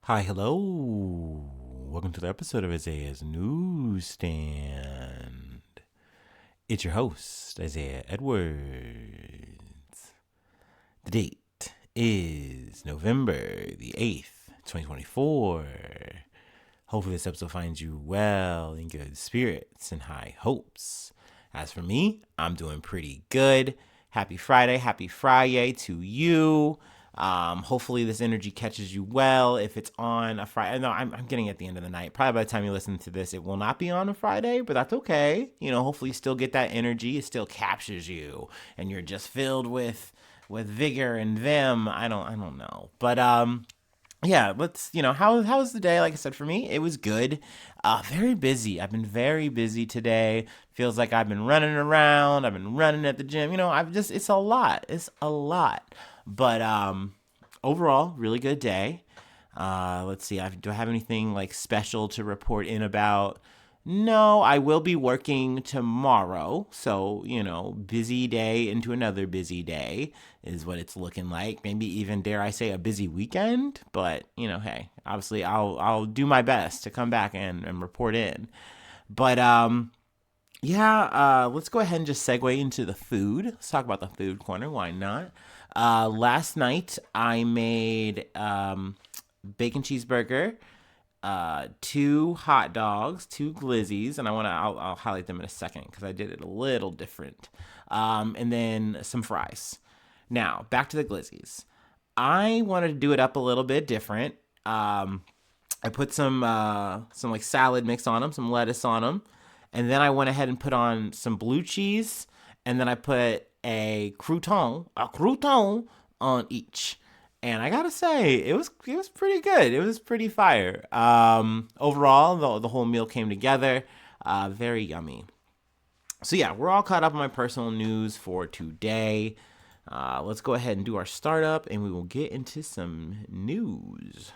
Hi, hello. Welcome to the episode of Isaiah's Newsstand. It's your host, Isaiah Edwards. The date is November the 8th, 2024. Hopefully, this episode finds you well, in good spirits, and high hopes. As for me, I'm doing pretty good. Happy Friday to you. Hopefully this energy catches you well. If it's on a Friday, no, I'm getting at the end of the night. Probably by the time you listen to this, it will not be on a Friday, but that's okay. Hopefully you still get that energy. It still captures you, and you're just filled with vigor and vim. I don't know, but yeah, let's, how was the day? Like I said, for me, it was good. Very busy. I've been very busy today. Feels like I've been running around. I've been running at the gym. It's a lot. It's a lot. But overall, really good day. Let's see. Do I have anything like special to report in about? No, I will be working tomorrow. So, busy day into another busy day is what it's looking like. Maybe even, dare I say, a busy weekend. But, hey, obviously I'll do my best to come back and report in. But yeah, let's go ahead and just segue into the food. Let's talk about the food corner. Why not? Last night I made bacon cheeseburger, two hot dogs, two glizzies, and I'll highlight them in a second because I did it a little different. And then some fries. Now back to the glizzies. I wanted to do it up a little bit different. I put some like salad mix on them, some lettuce on them, and then I went ahead and put on some blue cheese, and then I put a crouton on each. And I gotta say, it was pretty good. It was pretty fire. Overall, the whole meal came together, very yummy. So yeah, we're all caught up on my personal news for today. Let's go ahead and do our startup, and we will get into some news.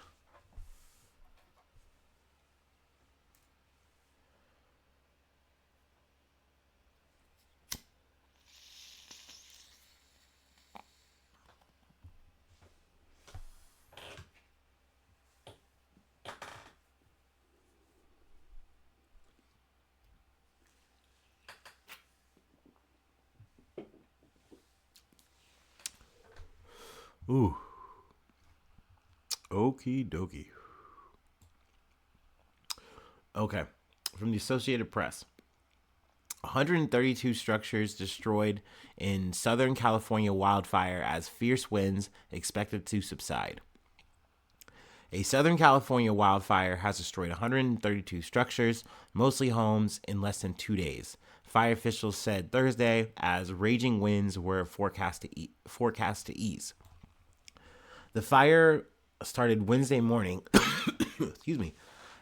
Ooh, okie dokie. Okay, from the Associated Press. 132 structures destroyed in Southern California wildfire as fierce winds expected to subside. A Southern California wildfire has destroyed 132 structures, mostly homes, in less than 2 days. Fire officials said Thursday, as raging winds were forecast to ease. The fire started Wednesday morning. Excuse me,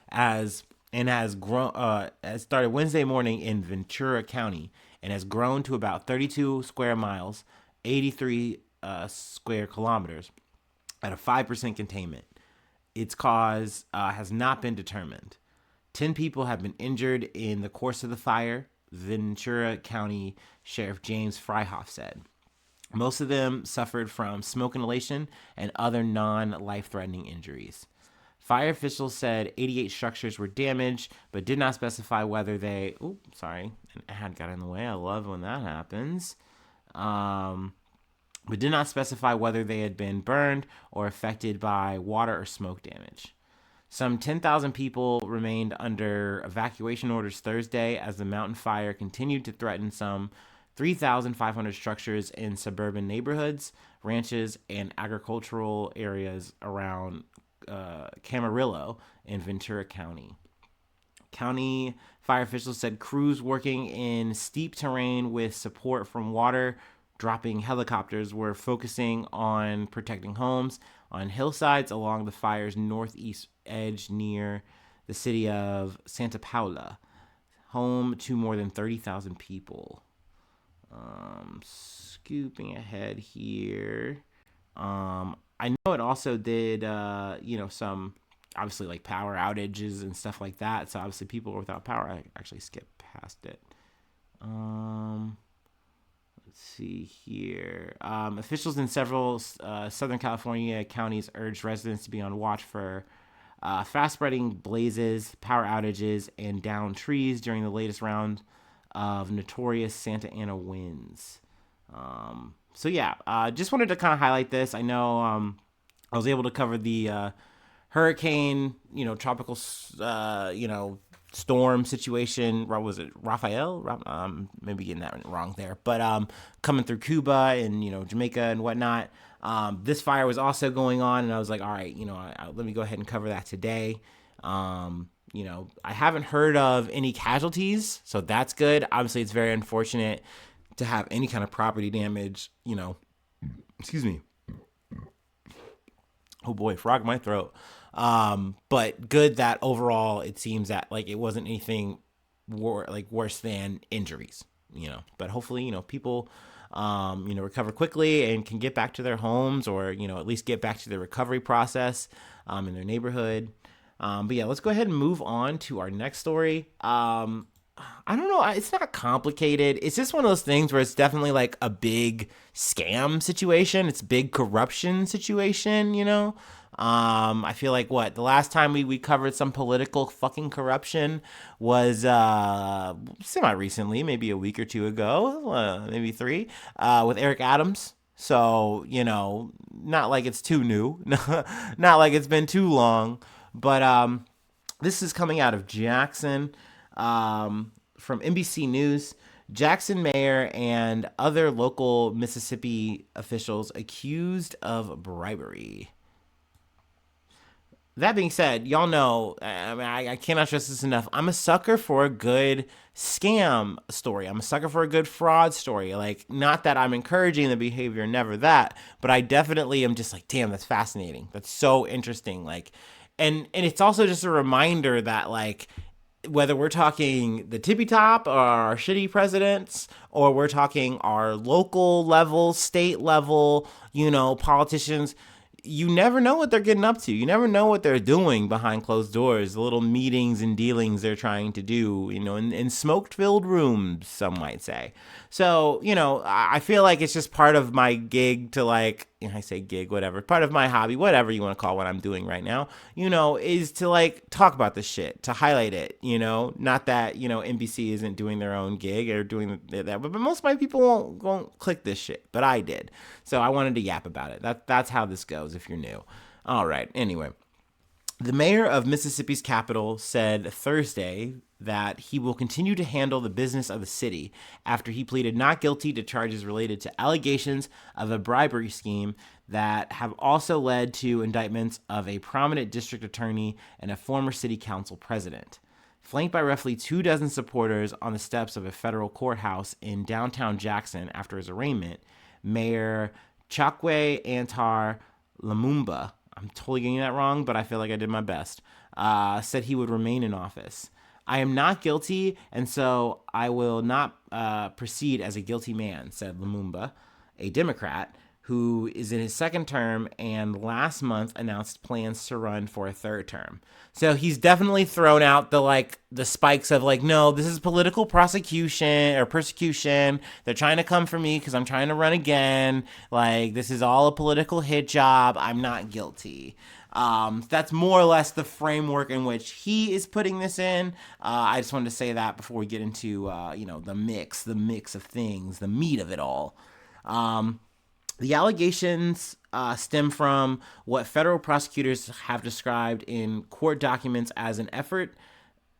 as and has grown. Has started Wednesday morning in Ventura County and has grown to about 32 square miles, 83 square kilometers, at a 5% containment. Its cause has not been determined. 10 people have been injured in the course of the fire, Ventura County Sheriff James Fryhoff said. Most of them suffered from smoke inhalation and other non life threatening injuries. Fire officials said 88 structures were damaged, but did not specify whether they. Oh, sorry, an ad got in the way. I love when that happens. But did not specify whether they had been burned or affected by water or smoke damage. Some 10,000 people remained under evacuation orders Thursday as the mountain fire continued to threaten some 3,500 structures in suburban neighborhoods, ranches, and agricultural areas around Camarillo in Ventura County. County fire officials said crews working in steep terrain with support from water dropping helicopters were focusing on protecting homes on hillsides along the fire's northeast edge near the city of Santa Paula, home to more than 30,000 people. Scooping ahead here. I know it also did, some obviously like power outages and stuff like that. So obviously people without power. I actually skipped past it. Let's see here. Officials in several Southern California counties urged residents to be on watch for Fast-spreading blazes, power outages, and downed trees during the latest round of notorious Santa Ana winds. So yeah, just wanted to kind of highlight this. I know I was able to cover the hurricane, tropical, storm situation. What was it, Raphael? Maybe getting that wrong there, but coming through Cuba and Jamaica and whatnot. This fire was also going on, and I was like, all right, let me go ahead and cover that today. I haven't heard of any casualties, so that's good. Obviously, it's very unfortunate to have any kind of property damage. Excuse me. Oh boy, frog in my throat. But good that overall it seems that like it wasn't anything worse than injuries, but hopefully, people, recover quickly and can get back to their homes or, at least get back to the recovery process, in their neighborhood. But yeah, let's go ahead and move on to our next story. I don't know. It's not complicated. It's just one of those things where it's definitely like a big scam situation. It's a big corruption situation, I feel like the last time we covered some political fucking corruption was semi recently, maybe a week or two ago, maybe 3, with Eric Adams. So, not like it's too new, not like it's been too long, but this is coming out of Jackson. From NBC News, Jackson mayor and other local Mississippi officials accused of bribery. That being said, y'all know, I cannot stress this enough. I'm a sucker for a good scam story. I'm a sucker for a good fraud story. Like, not that I'm encouraging the behavior, never that, but I definitely am just like, damn, that's fascinating. That's so interesting. Like, and it's also just a reminder that like, whether we're talking the tippy top or our shitty presidents, or we're talking our local level, state level, politicians, you never know what they're getting up to. You never know what they're doing behind closed doors, the little meetings and dealings they're trying to do, in smoke-filled rooms, some might say. So, I feel like it's just part of my gig to like, I say gig, whatever, part of my hobby, whatever you want to call what I'm doing right now, is to like talk about this shit, to highlight it, not that, NBC isn't doing their own gig or doing that, but most of my people won't click this shit, but I did. So I wanted to yap about it. That's how this goes if you're new. All right. Anyway, the mayor of Mississippi's capital said Thursday that he will continue to handle the business of the city after he pleaded not guilty to charges related to allegations of a bribery scheme that have also led to indictments of a prominent district attorney and a former city council president. Flanked by roughly 24 supporters on the steps of a federal courthouse in downtown Jackson after his arraignment, Mayor Chokwe Antar Lumumba, I'm totally getting that wrong, but I feel like I did my best, said he would remain in office. I am not guilty, and so I will not proceed as a guilty man, said Lumumba, a Democrat who is in his second term and last month announced plans to run for a third term. So he's definitely thrown out the spikes of like, no, this is political prosecution or persecution. They're trying to come for me because I'm trying to run again. Like, this is all a political hit job. I'm not guilty. That's more or less the framework in which he is putting this in. I just wanted to say that before we get into, the mix of things, the meat of it all. The allegations stem from what federal prosecutors have described in court documents as an effort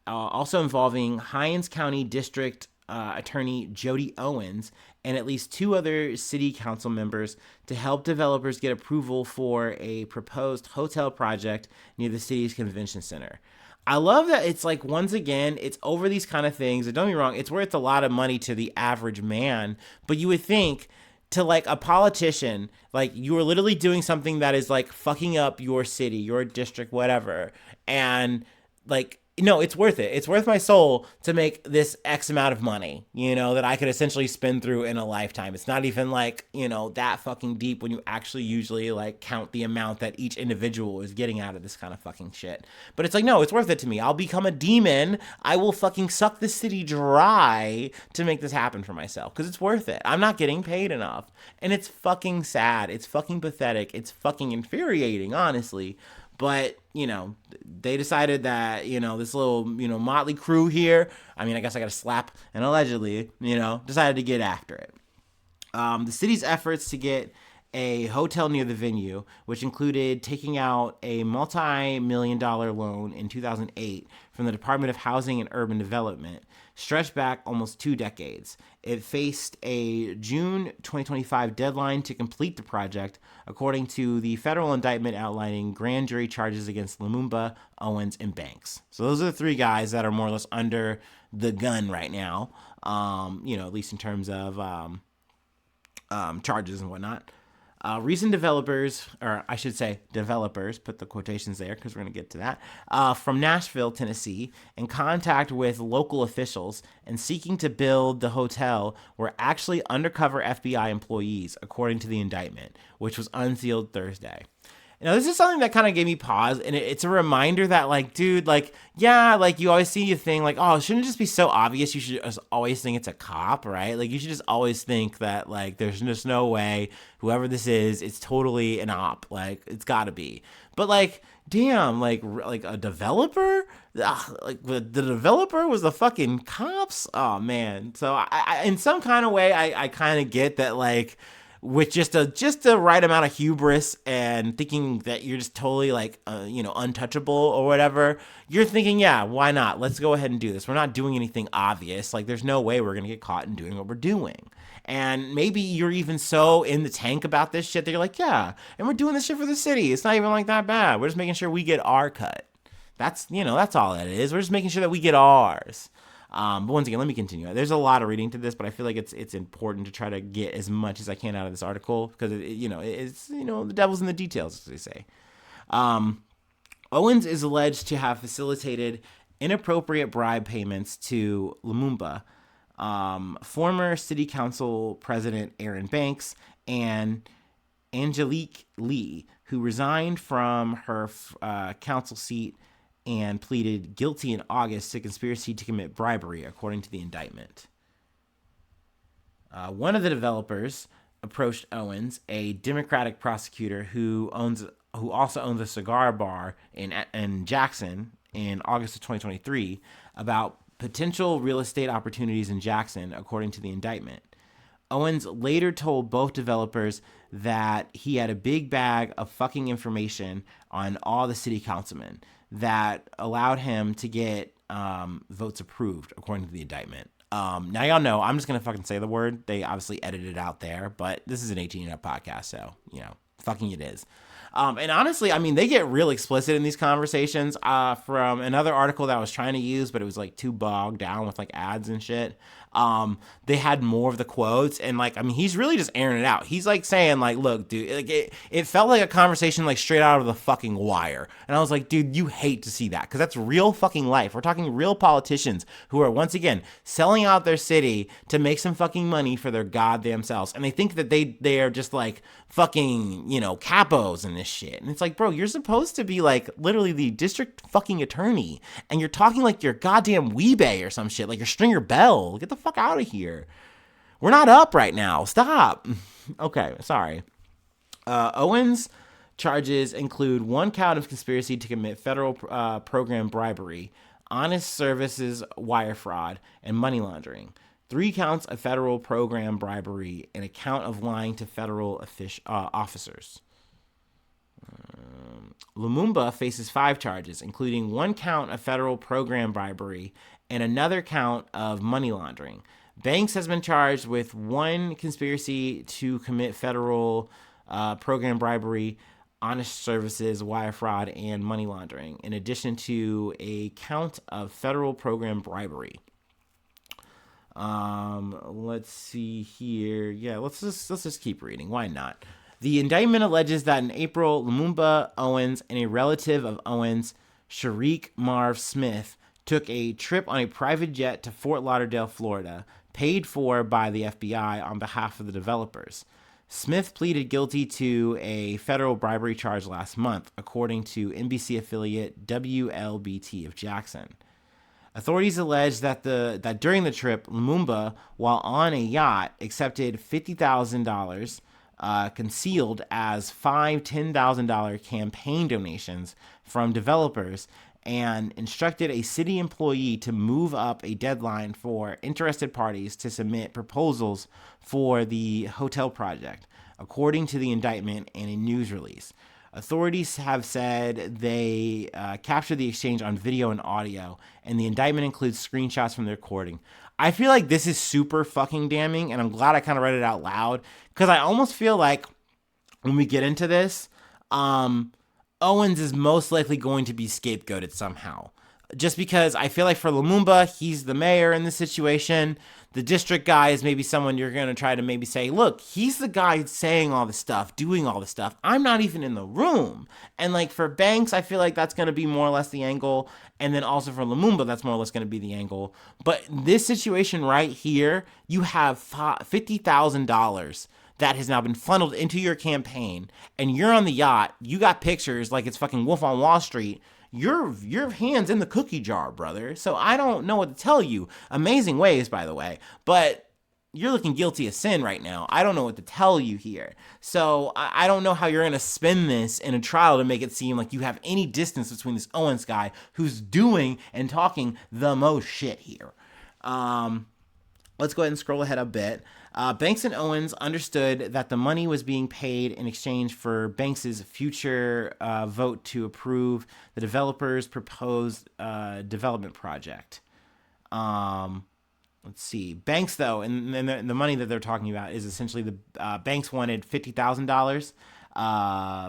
also involving Hinds County District Attorney Jody Owens and at least 2 other city council members to help developers get approval for a proposed hotel project near the city's convention center. I love that it's like, once again, it's over these kind of things. And don't get me wrong, it's worth a lot of money to the average man, but you would think to like a politician, like you are literally doing something that is like fucking up your city, your district, whatever. And like, no, it's worth it. It's worth my soul to make this X amount of money, that I could essentially spend through in a lifetime. It's not even like, that fucking deep when you actually usually like count the amount that each individual is getting out of this kind of fucking shit. But it's like, no, it's worth it to me. I'll become a demon. I will fucking suck the city dry to make this happen for myself because it's worth it. I'm not getting paid enough. And it's fucking sad. It's fucking pathetic. It's fucking infuriating, honestly. But, they decided that, this little, motley crew here, I mean, I guess I got to slap and allegedly, decided to get after it. The city's efforts to get a hotel near the venue, which included taking out a multi-million-dollar loan in 2008 from the Department of Housing and Urban Development, stretched back almost 2 decades. It faced a June 2025 deadline to complete the project, according to the federal indictment outlining grand jury charges against Lumumba, Owens, and Banks. So those are the 3 guys that are more or less under the gun right now, at least in terms of charges and whatnot. Recent developers, or I should say developers, put the quotations there because we're going to get to that, from Nashville, Tennessee, in contact with local officials and seeking to build the hotel were actually undercover FBI employees, according to the indictment, which was unsealed Thursday. Now, this is something that kind of gave me pause, and it's a reminder that, dude, you always see a thing oh, shouldn't it just be so obvious you should just always think it's a cop, right? You should just always think that, there's just no way whoever this is, it's totally an op. It's gotta be. But, damn, a developer? The developer was the fucking cops? Oh, man. So, I in some kind of way, I kind of get that, with just the right amount of hubris and thinking that you're just totally untouchable or whatever, you're thinking, yeah, why not? Let's go ahead and do this. We're not doing anything obvious. There's no way we're going to get caught in doing what we're doing. And maybe you're even so in the tank about this shit that you're like, yeah, and we're doing this shit for the city. It's not even that bad. We're just making sure we get our cut. That's all that is. We're just making sure that we get ours. But once again, let me continue. There's a lot of reading to this, but I feel like it's important to try to get as much as I can out of this article because it's the devil's in the details, as they say. Owens is alleged to have facilitated inappropriate bribe payments to Lumumba, former city council president Aaron Banks, and Angelique Lee, who resigned from her council seat and pleaded guilty in August to conspiracy to commit bribery, according to the indictment. One of the developers approached Owens, a Democratic prosecutor who also owns a cigar bar in Jackson, in August of 2023, about potential real estate opportunities in Jackson, according to the indictment. Owens later told both developers that he had a big bag of fucking information on all the city councilmen that allowed him to get votes approved, according to the indictment. Now, y'all know, I'm just going to fucking say the word. They obviously edited it out there, but this is an 18-up podcast, so, fucking it is. And honestly, I mean, they get real explicit in these conversations. From another article that I was trying to use, but it was too bogged down with ads and shit. They had more of the quotes, and he's really just airing it out. He's saying look, dude, it felt like a conversation straight out of the fucking Wire. And I was like, dude, you hate to see that because that's real fucking life. We're talking real politicians who are once again selling out their city to make some fucking money for their goddamn selves, and they think that they are just fucking capos and this shit. And it's bro, you're supposed to be literally the district fucking attorney, and you're talking your goddamn Weebay or some shit, your Stringer Bell. Get the fuck out of here. We're not up right now. Stop. Okay, sorry. Owens' charges include 1 count of conspiracy to commit federal program bribery, honest services wire fraud, and money laundering. 3 counts of federal program bribery and a count of lying to federal officers. Lumumba faces 5 charges, including 1 count of federal program bribery and another count of money laundering. Banks has been charged with 1 conspiracy to commit federal program bribery, honest services, wire fraud, and money laundering, in addition to a count of federal program bribery. Let's see here. Yeah, let's just keep reading. Why not? The indictment alleges that in April, Lumumba, Owens, and a relative of Owens, Sharik Marv Smith, took a trip on a private jet to Fort Lauderdale, Florida, paid for by the FBI on behalf of the developers. Smith pleaded guilty to a federal bribery charge last month, according to NBC affiliate WLBT of Jackson. Authorities allege that during the trip, Lumumba, while on a yacht, accepted $50,000 concealed as five $10,000 campaign donations from developers and instructed a city employee to move up a deadline for interested parties to submit proposals for the hotel project, according to the indictment in a news release. Authorities have said they captured the exchange on video and audio, and the indictment includes screenshots from the recording. I feel like this is super fucking damning, and I'm glad I kind of read it out loud, because I almost feel like when we get into this, Owens is most likely going to be scapegoated somehow. Just because I feel like for Lumumba, he's the mayor in this situation. The district guy is maybe someone you're going to try to maybe say, look, he's the guy saying all this stuff, doing all this stuff. I'm not even in the room. And like for Banks, I feel like that's going to be more or less the angle. And then also for Lumumba, that's more or less going to be the angle. But this situation right here, you have $50,000 that has now been funneled into your campaign, and you're on the yacht. You got pictures like it's fucking Wolf on Wall Street. Your hand's in the cookie jar, brother. So I don't know what to tell you. Amazing ways, by the way, but you're looking guilty of sin right now. I don't know what to tell you here. So I don't know how you're going to spin this in a trial to make it seem like you have any distance between this Owens guy who's doing and talking the most shit here. Let's go ahead and scroll ahead a bit. Banks and Owens understood that the money was being paid in exchange for Banks's future vote to approve the developer's proposed development project. Let's see. Banks, though, and the money that they're talking about is essentially the Banks wanted $50,000,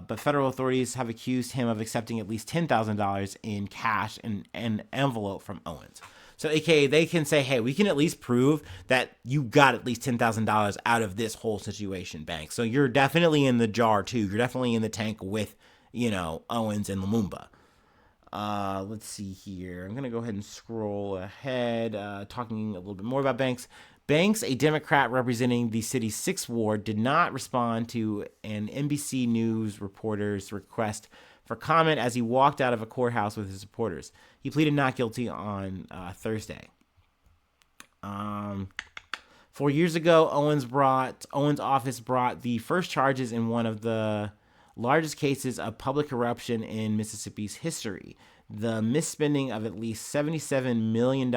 but federal authorities have accused him of accepting at least $10,000 in cash and an envelope from Owens. So, aka, they can say, hey, we can at least prove that you got at least $10,000 out of this whole situation, Banks. So you're definitely in the jar, too. You're definitely in the tank with, Owens and Lumumba. Let's see here. I'm going to go ahead and scroll ahead, talking a little bit more about Banks. Banks, a Democrat representing the city's 6th ward, did not respond to an NBC News reporter's request for comment as he walked out of a courthouse with his supporters. He pleaded not guilty on Thursday. 4 years ago, Owens' office brought the first charges in one of the largest cases of public corruption in Mississippi's history. The misspending of at least $77 million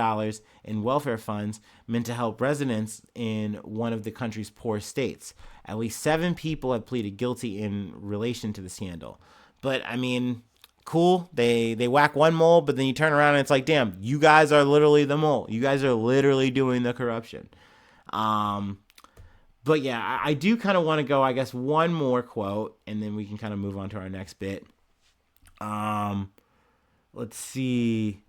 in welfare funds meant to help residents in one of the country's poorest states. At least 7 people have pleaded guilty in relation to the scandal. But, I mean, cool. They whack one mole, but then you turn around and it's like, damn, you guys are literally the mole. You guys are literally doing the corruption. But yeah, I do kind of want to go, I guess, one more quote, and then we can kind of move on to our next bit. Let's see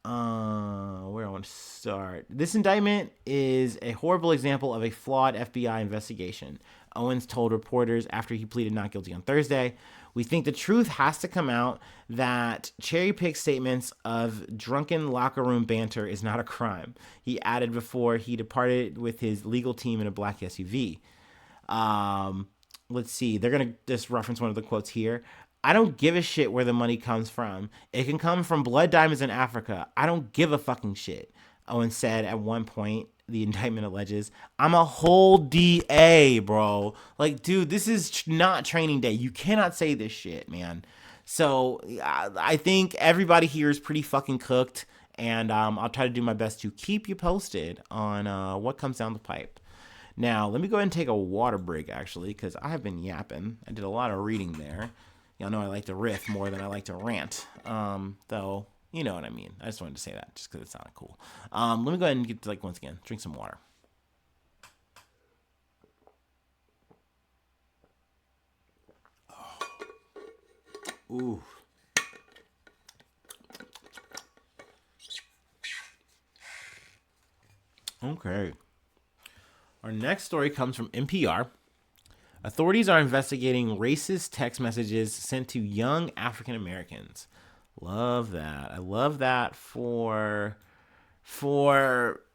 where I want to start. This indictment is a horrible example of a flawed FBI investigation, Owens told reporters after he pleaded not guilty on Thursday. We think the truth has to come out that cherry-picked statements of drunken locker room banter is not a crime, he added before he departed with his legal team in a black SUV. Let's see. They're going to just reference one of the quotes here. I don't give a shit where the money comes from. It can come from blood diamonds in Africa. I don't give a fucking shit, Owens said at one point. The indictment alleges, I'm a whole DA, bro. Like, dude, this is not training day. You cannot say this shit, man. So I think everybody here is pretty fucking cooked. And I'll try to do my best to keep you posted on what comes down the pipe. Now, let me go ahead and take a water break, actually, because I have been yapping. I did a lot of reading there. Y'all know I like to riff more than I like to rant. Though, you know what I mean. I just wanted to say that just because it sounded cool. Let me go ahead and get, once again, drink some water. Oh. Ooh. Okay. Our next story comes from NPR. Authorities are investigating racist text messages sent to young African Americans. Love that. I love that for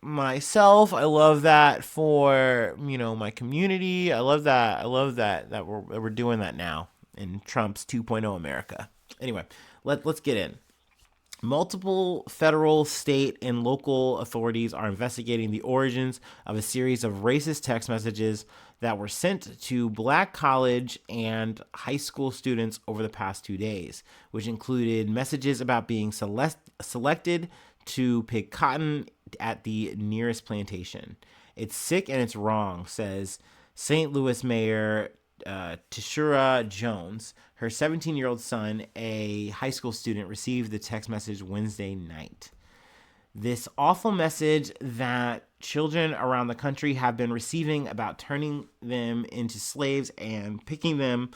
myself. I love that for, my community. I love that we're doing that now in Trump's 2.0 America. Anyway, let's get in. Multiple federal, state, and local authorities are investigating the origins of a series of racist text messages that were sent to black college and high school students over the past 2 days, which included messages about being selected to pick cotton at the nearest plantation. It's sick and it's wrong, says St. Louis Mayor Tishura Jones. Her 17-year-old son, a high school student, received the text message Wednesday night. This awful message that children around the country have been receiving about turning them into slaves and picking them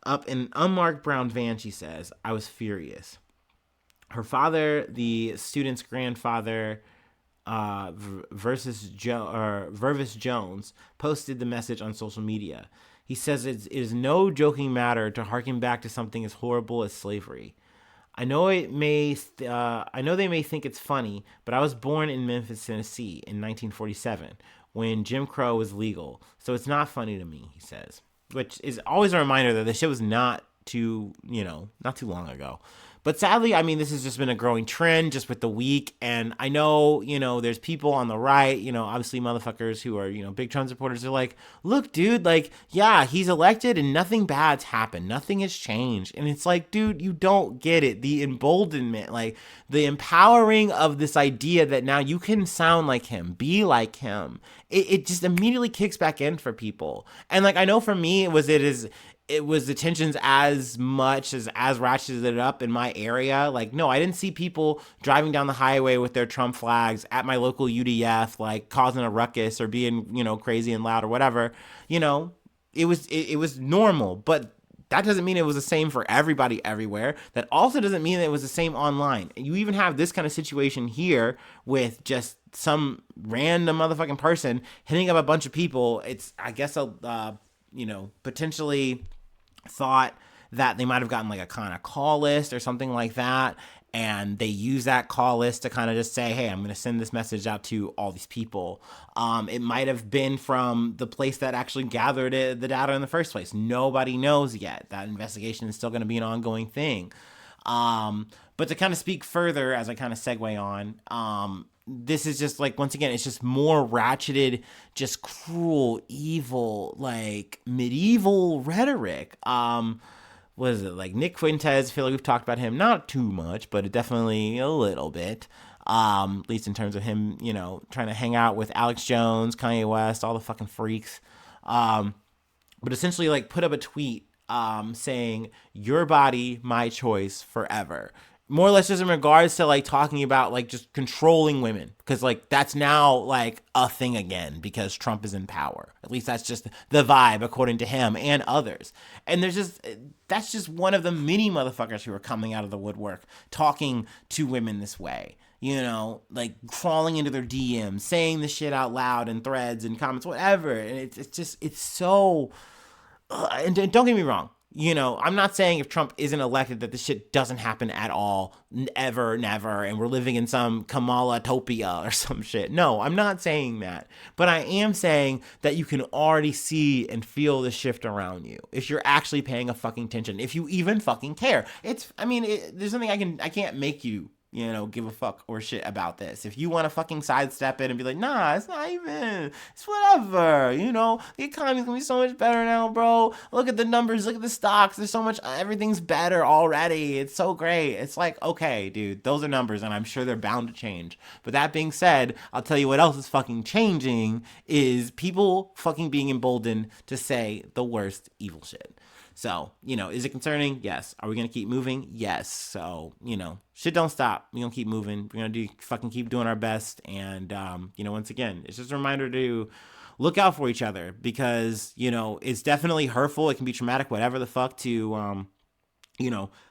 up in an unmarked brown van, she says. I was furious. Her father, the student's grandfather, Vervis Jones, posted the message on social media. He says it is no joking matter to harken back to something as horrible as slavery. I know they may think it's funny, but I was born in Memphis, Tennessee in 1947 when Jim Crow was legal. So it's not funny to me, he says, which is always a reminder that the shit was not too long ago. But sadly, I mean, this has just been a growing trend just with the week. And I know, there's people on the right, obviously motherfuckers who are, big Trump supporters are like, look, dude, like, yeah, he's elected and nothing bad's happened. Nothing has changed. And it's like, dude, you don't get it. The emboldenment, like the empowering of this idea that now you can sound like him, be like him. It just immediately kicks back in for people. And like, I know for me, it was the tensions as much as ratcheted it up in my area. Like, no, I didn't see people driving down the highway with their Trump flags at my local UDF, like causing a ruckus or being, crazy and loud or whatever. It was normal, but that doesn't mean it was the same for everybody everywhere. That also doesn't mean that it was the same online. You even have this kind of situation here with just some random motherfucking person hitting up a bunch of people. It's, I guess, potentially thought that they might have gotten like a kind of call list or something like that. And they use that call list to kind of just say, hey, I'm going to send this message out to all these people. It might have been from the place that actually gathered the data in the first place. Nobody knows yet. That investigation is still going to be an ongoing thing. But to kind of speak further, as I kind of segue on, this is just like, once again, it's just more ratcheted, just cruel, evil, like medieval rhetoric. What is it, like Nick Fuentes? I feel like we've talked about him, not too much, but definitely a little bit. At least in terms of him, trying to hang out with Alex Jones, Kanye West, all the fucking freaks. But essentially, like, put up a tweet saying, your body, my choice, forever. More or less just in regards to like talking about like just controlling women, because like that's now like a thing again because Trump is in power. At least that's just the vibe according to him and others. And that's just one of the many motherfuckers who are coming out of the woodwork talking to women this way. Like crawling into their DMs, saying the shit out loud in threads and comments, whatever. And it's so. And don't get me wrong. I'm not saying if Trump isn't elected that this shit doesn't happen at all, ever, never, and we're living in some Kamala-topia or some shit. No, I'm not saying that. But I am saying that you can already see and feel the shift around you if you're actually paying a fucking attention, if you even fucking care. There's something I can't make you give a fuck or shit about this. If you want to fucking sidestep it and be like, nah, it's not even, it's whatever, the economy's gonna be so much better now, bro. Look at the numbers, look at the stocks, there's so much, everything's better already, it's so great. It's like, okay, dude, those are numbers and I'm sure they're bound to change. But that being said, I'll tell you what else is fucking changing is people fucking being emboldened to say the worst evil shit. So, is it concerning? Yes. Are we going to keep moving? Yes. So, shit don't stop. We're going to keep moving. We're going to keep doing our best. And, once again, it's just a reminder to look out for each other because, it's definitely hurtful. It can be traumatic, whatever the fuck, to,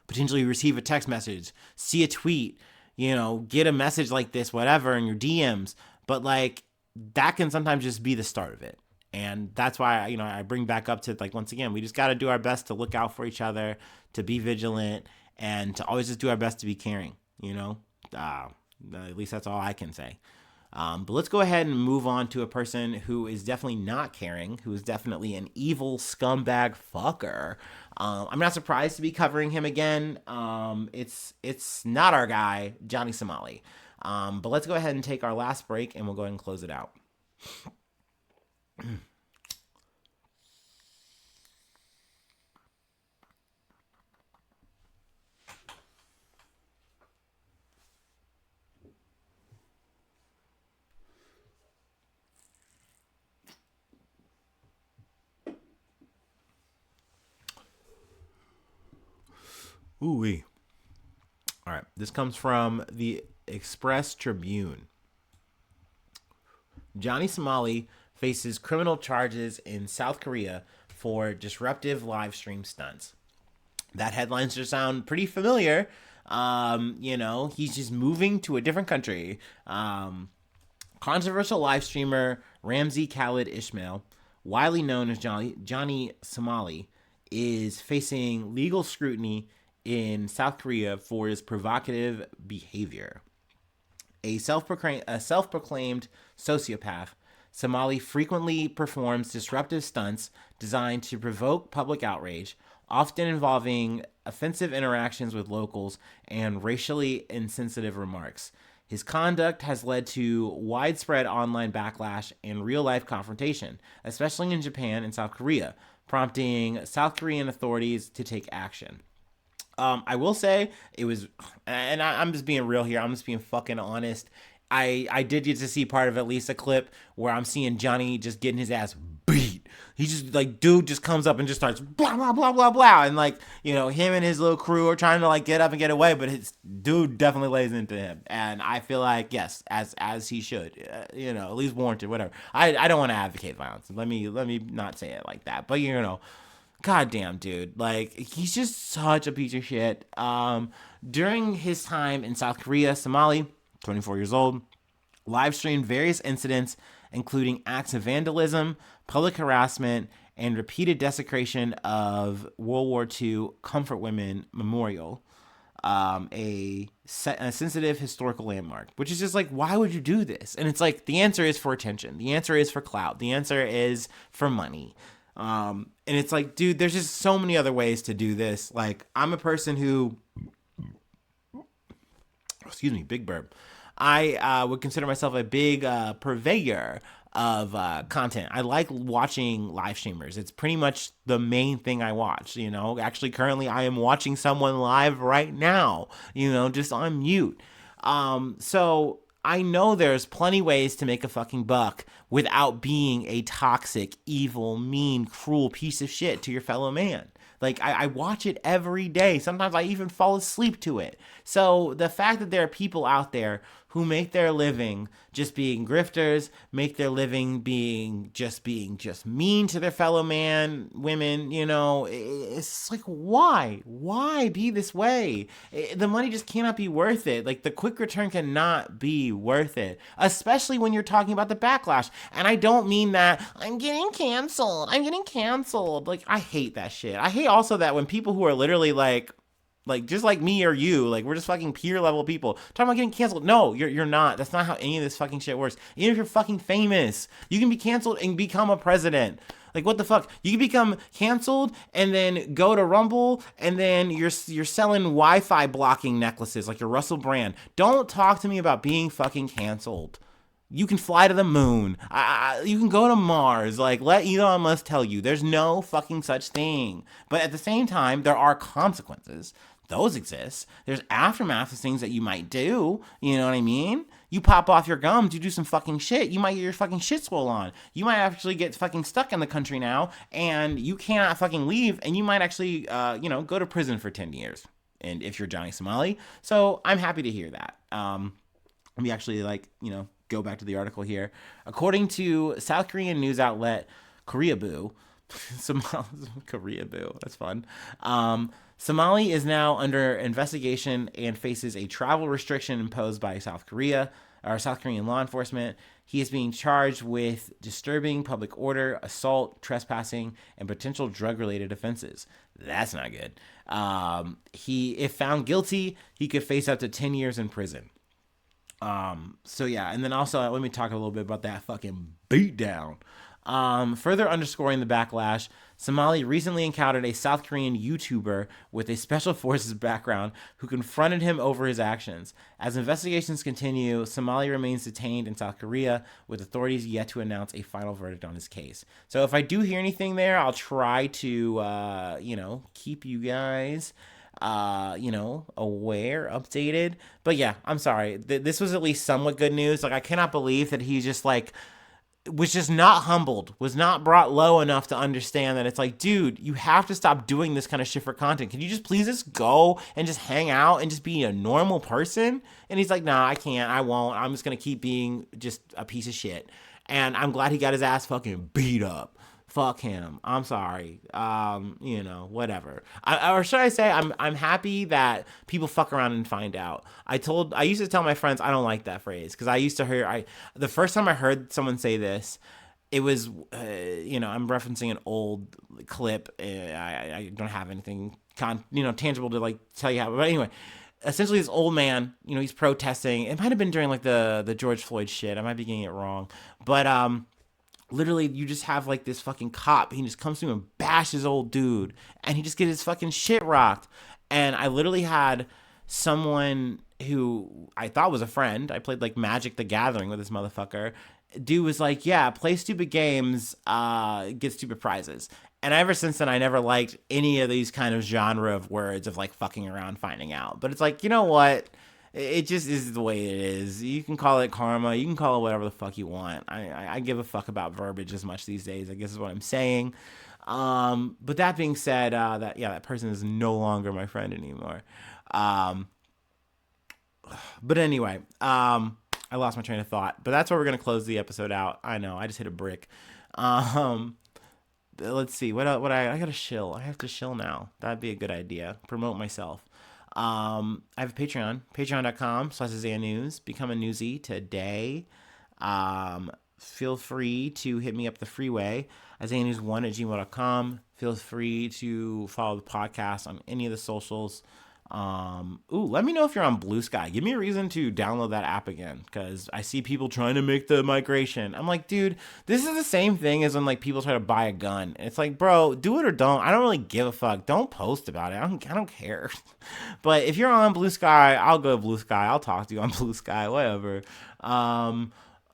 potentially receive a text message, see a tweet, get a message like this, whatever, in your DMs. But, like, that can sometimes just be the start of it. And that's why, I bring back up to, like, once again, we just got to do our best to look out for each other, to be vigilant, and to always just do our best to be caring, at least that's all I can say. But let's go ahead and move on to a person who is definitely not caring, who is definitely an evil scumbag fucker. I'm not surprised to be covering him again. It's not our guy, Johnny Somali. But let's go ahead and take our last break, and we'll go ahead and close it out. Ooh-wee. All right, this comes from the Express Tribune. Johnny Somali faces criminal charges in South Korea for disruptive live stream stunts. That headline should sound pretty familiar. He's just moving to a different country. Controversial live streamer Ramzi Khalid Ismail, widely known as Johnny Somali, is facing legal scrutiny in South Korea for his provocative behavior. A self-proclaimed sociopath, Somali frequently performs disruptive stunts designed to provoke public outrage, often involving offensive interactions with locals and racially insensitive remarks. His conduct has led to widespread online backlash and real-life confrontation, especially in Japan and South Korea, prompting South Korean authorities to take action. I will say it was, and I'm just being real here. I'm just being fucking honest. I did get to see part of at least a clip where I'm seeing Johnny just getting his ass beat. He just dude just comes up and just starts blah blah blah blah blah, and him and his little crew are trying to get up and get away, but his dude definitely lays into him, and I feel like yes, as he should, at least warranted, whatever. I don't want to advocate violence. Let me not say it like that, but goddamn, dude. He's just such a piece of shit. During his time in South Korea, Somali, 24 years old, live streamed various incidents, including acts of vandalism, public harassment, and repeated desecration of World War II Comfort Women Memorial, a sensitive historical landmark, which is just why would you do this? And it's the answer is for attention. The answer is for clout. The answer is for money. And it's dude, there's just so many other ways to do this. I'm a person who, excuse me, big burp. I would consider myself a big purveyor of content. I like watching live streamers. It's pretty much the main thing I watch. Actually, currently I am watching someone live right now, just on mute. So I know there's plenty ways to make a fucking buck without being a toxic, evil, mean, cruel piece of shit to your fellow man. I watch it every day. Sometimes I even fall asleep to it. So the fact that there are people out there who make their living just being grifters, make their living being just mean to their fellow women, it's why? Why be this way? The money just cannot be worth it. The quick return cannot be worth it, especially when you're talking about the backlash. And I don't mean that I'm getting canceled. I hate that shit. I hate also that when people who are literally just like me or you, we're just fucking peer level people talking about getting canceled. No, you're not. That's not how any of this fucking shit works. Even if you're fucking famous, you can be canceled and become a president. What the fuck? You can become canceled and then go to Rumble and then you're selling Wi-Fi blocking necklaces like your Russell Brand. Don't talk to me about being fucking canceled. You can fly to the moon. You can go to Mars. Let Elon Musk tell you. There's no fucking such thing. But at the same time, there are consequences. Those exist. There's aftermath of things that you might do. You know what I mean? You pop off your gums, you do some fucking shit. You might get your fucking shit swole on. You might actually get fucking stuck in the country now, and you cannot fucking leave, and you might actually, go to prison for 10 years. And if you're Johnny Somali. So I'm happy to hear that. Let me actually, go back to the article here. According to South Korean news outlet Koreaboo, Koreaboo, that's fun. Somali is now under investigation and faces a travel restriction imposed by South Korean law enforcement. He is being charged with disturbing public order, assault, trespassing, and potential drug-related offenses. That's not good. If found guilty, he could face up to 10 years in prison. So yeah, and then also let me talk a little bit about that fucking beatdown. Further underscoring the backlash, Somali recently encountered a South Korean YouTuber with a special forces background who confronted him over his actions. As investigations continue, Somali remains detained in South Korea, with authorities yet to announce a final verdict on his case. So if I do hear anything there, I'll try to, keep you guys aware, updated. But yeah, I'm sorry. This was at least somewhat good news. Like, I cannot believe that he just was just not humbled, was not brought low enough to understand that it's like, dude, you have to stop doing this kind of shit for content. Can you just please just go and just hang out and just be a normal person? And he's like, nah, I can't. I won't. I'm just going to keep being just a piece of shit. And I'm glad he got his ass fucking beat up. Fuck him. I'm sorry. Whatever. Or should I say, I'm happy that people fuck around and find out. I used to tell my friends I don't like that phrase because I used to hear the first time I heard someone say this, it was I'm referencing an old clip. I don't have anything tangible to like tell you how. But anyway, essentially this old man, he's protesting. It might have been during like the George Floyd shit. I might be getting it wrong, but literally, you just have like this fucking cop. He just comes through and bashes old dude, and he just gets his fucking shit rocked. And I literally had someone who I thought was a friend. I played like Magic the Gathering with this motherfucker. Dude was like, yeah, play stupid games, get stupid prizes. And ever since then, I never liked any of these kind of genre of words of like fucking around, finding out. But it's like, you know what? It just is the way it is. You can call it karma. You can call it whatever the fuck you want. I give a fuck about verbiage as much these days, I guess is what I'm saying. But that being said, that person is no longer my friend anymore. But anyway, I lost my train of thought. But that's where we're going to close the episode out. I know, I just hit a brick. Let's see. I got to shill. I have to shill now. That'd be a good idea. Promote myself. I have a Patreon, patreon.com/IsaiahNews. Become a newsie today. Feel free to hit me up the freeway, IsaiahNews1@gmail.com. Feel free to follow the podcast on any of the socials. Let me know if you're on Blue Sky. Give me a reason to download that app again, because I see people trying to make the migration. I'm like, dude, this is the same thing as when like people try to buy a gun. It's like, bro, do it or don't. I don't really give a fuck. Don't post about it. I don't care. But if you're on Blue Sky, I'll go to Blue Sky. I'll talk to you on Blue Sky, whatever.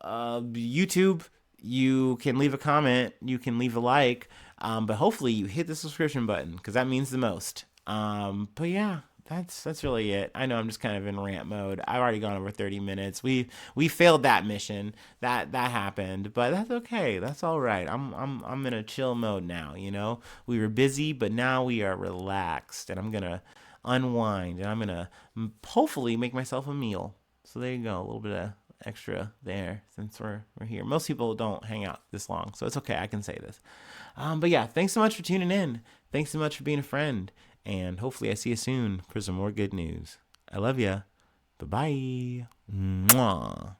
YouTube, you can leave a comment, you can leave a like, but hopefully you hit the subscription button, because that means the most. But yeah, that's really it. I know I'm just kind of in rant mode. I've already gone over 30 minutes. We failed that mission. That happened, but that's okay. That's all right. I'm in a chill mode now, We were busy, but now we are relaxed, and I'm going to unwind, and I'm going to hopefully make myself a meal. So there you go. A little bit of extra there since we're here. Most people don't hang out this long, so it's okay. I can say this. But yeah, thanks so much for tuning in. Thanks so much for being a friend. And hopefully I see you soon for some more good news. I love ya. Bye-bye. Mwah.